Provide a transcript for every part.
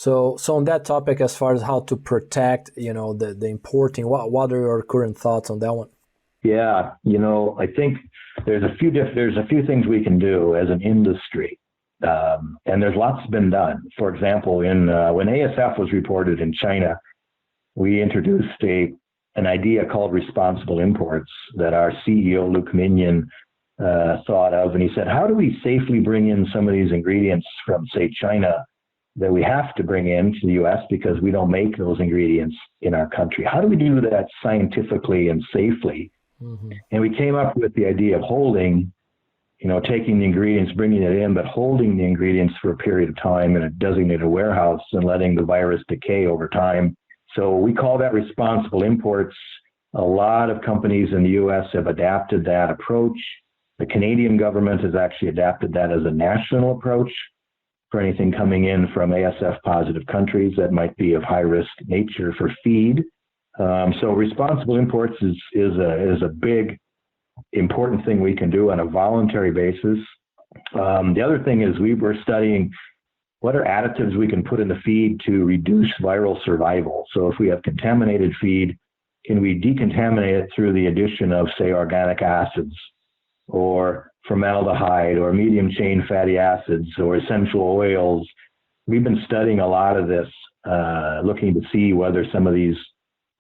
So on that topic, as far as how to protect, the importing, what are your current thoughts on that one? Yeah, I think there's a few things we can do as an industry, and there's lots been done. For example, when ASF was reported in China, we introduced an idea called responsible imports that our CEO Luke Minion thought of, and he said, how do we safely bring in some of these ingredients from, say, China that we have to bring into the U.S. because we don't make those ingredients in our country? How do we do that scientifically and safely? Mm-hmm. And we came up with the idea of holding, taking the ingredients, bringing it in, but holding the ingredients for a period of time in a designated warehouse and letting the virus decay over time. So we call that responsible imports. A lot of companies in the U.S. have adapted that approach. The Canadian government has actually adapted that as a national approach for anything coming in from ASF positive countries that might be of high risk nature for feed. So responsible imports is a big, important thing we can do on a voluntary basis. The other thing is we were studying what are additives we can put in the feed to reduce viral survival. So if we have contaminated feed, can we decontaminate it through the addition of, say, organic acids or formaldehyde or medium chain fatty acids or essential oils? We've been studying a lot of this, looking to see whether some of these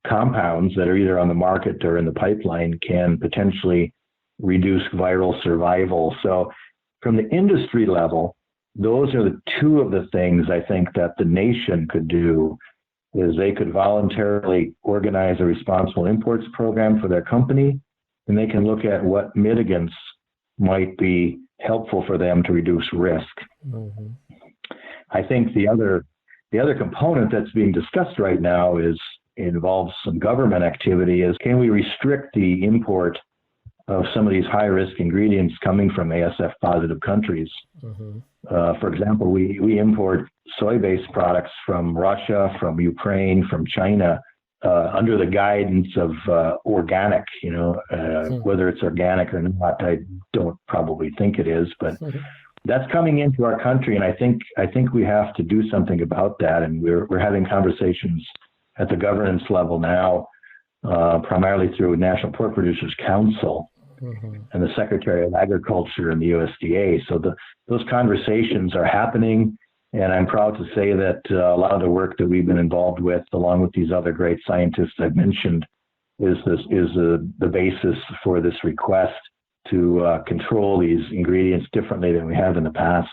compounds that are either on the market or in the pipeline can potentially reduce viral survival. So from the industry level, those are the two of the things I think that the nation could do, is they could voluntarily organize a responsible imports program for their company, and they can look at what mitigants might be helpful for them to reduce risk. Mm-hmm. I think the other component that's being discussed right now involves some government activity, is can we restrict the import of some of these high-risk ingredients coming from ASF positive countries? Mm-hmm. For example, we import soy-based products from Russia, from Ukraine, from China, under the guidance of organic, whether it's organic or not, I don't probably think it is, but that's coming into our country. And I think we have to do something about that. And we're having conversations at the governance level now, primarily through National Pork Producers Council, mm-hmm. and the Secretary of Agriculture and the USDA. So those conversations are happening. And I'm proud to say that a lot of the work that we've been involved with, along with these other great scientists I've mentioned, is the basis for this request to control these ingredients differently than we have in the past.